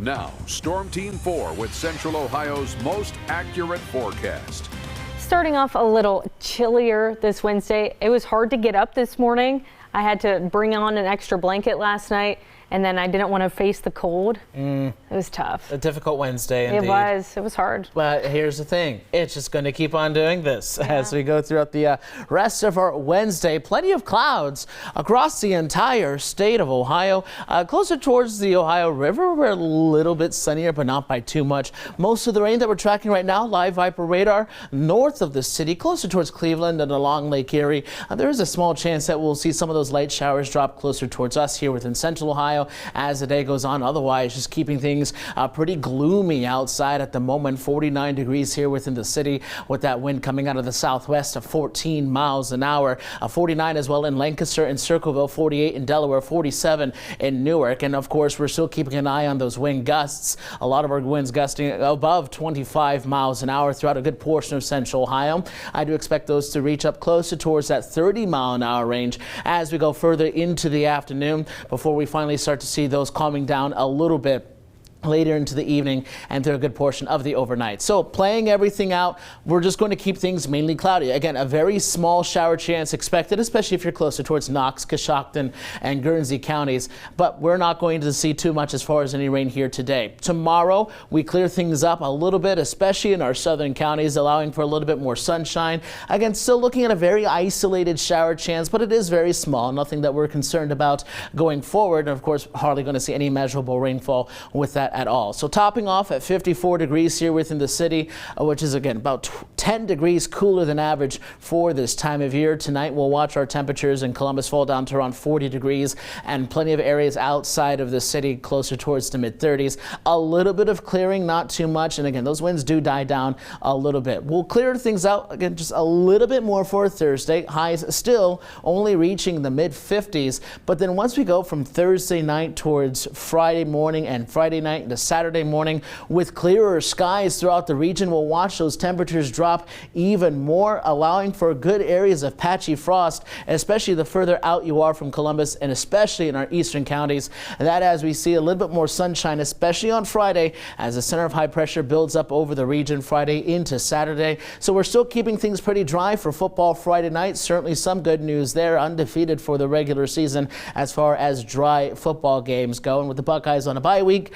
Now, Storm Team 4 with Central Ohio's most accurate forecast. Starting off a little chillier this Wednesday. It was hard to get up this morning. I had to bring on an extra blanket last night, and then I didn't want to face the cold. It was tough. A difficult Wednesday indeed. It was hard. But here's the thing, it's just going to keep on doing this as we go throughout the rest of our Wednesday. Plenty of clouds across the entire state of Ohio. Closer towards the Ohio River, we're a little bit sunnier, but not by too much. Most of the rain that we're tracking right now, live Viper radar, north of the city, closer towards Cleveland and along Lake Erie. There is a small chance that we'll see some of those light showers drop closer towards us here within central Ohio as the day goes on. Otherwise, just keeping things pretty gloomy outside at the moment. 49 degrees here within the city with that wind coming out of the southwest of 14 miles an hour. 49 as well in Lancaster and Circleville, 48 in Delaware, 47 in Newark. And of course, we're still keeping an eye on those wind gusts. A lot of our winds gusting above 25 miles an hour throughout a good portion of central Ohio. I do expect those to reach up closer towards that 30-mile-an-hour range as we go further into the afternoon before we finally start to see those calming down a little bit later into the evening and through a good portion of the overnight. So playing everything out, we're just going to keep things mainly cloudy. Again, a very small shower chance expected, especially if you're closer towards Knox, Coshocton, and Guernsey counties. But we're not going to see too much as far as any rain here today. Tomorrow, we clear things up a little bit, especially in our southern counties, allowing for a little bit more sunshine. Again, still looking at a very isolated shower chance, but it is very small. Nothing that we're concerned about going forward. And of course, hardly going to see any measurable rainfall with that at all. So topping off at 54 degrees here within the city, which is again about 10 degrees cooler than average for this time of year. Tonight we'll watch our temperatures in Columbus fall down to around 40 degrees and plenty of areas outside of the city closer towards the mid 30s. A little bit of clearing, not too much, and again those winds do die down a little bit. We'll clear things out again just a little bit more for Thursday. Highs still only reaching the mid 50s, but then once we go from Thursday night towards Friday morning and Friday night into Saturday morning with clearer skies throughout the region, we'll watch those temperatures drop even more, allowing for good areas of patchy frost, especially the further out you are from Columbus and especially in our eastern counties. And that as we see a little bit more sunshine, especially on Friday as the center of high pressure builds up over the region Friday into Saturday. So we're still keeping things pretty dry for football Friday night. Certainly some good news there, undefeated for the regular season as far as dry football games go. And with the Buckeyes on a bye week,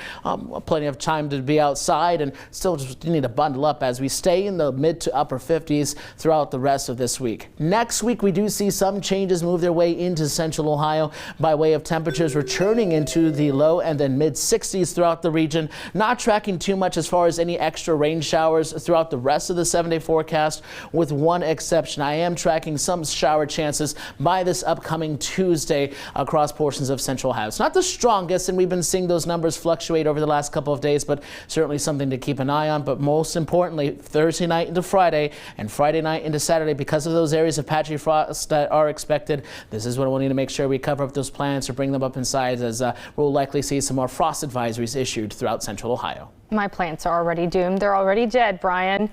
plenty of time to be outside and still just need to bundle up as we stay in the mid to upper 50s throughout the rest of this week. Next week, we do see some changes move their way into central Ohio by way of temperatures returning into the low and then mid 60s throughout the region. Not tracking too much as far as any extra rain showers throughout the rest of the 7-day forecast, with one exception. I am tracking some shower chances by this upcoming Tuesday across portions of central Ohio. It's not the strongest, and we've been seeing those numbers fluctuate over the last couple of days, but certainly something to keep an eye on. But most importantly, Thursday night into Friday and Friday night into Saturday, because of those areas of patchy frost that are expected, this is what we'll need to make sure we cover up those plants or bring them up in size, as we'll likely see some more frost advisories issued throughout central Ohio. My plants are already doomed. They're already dead, Brian.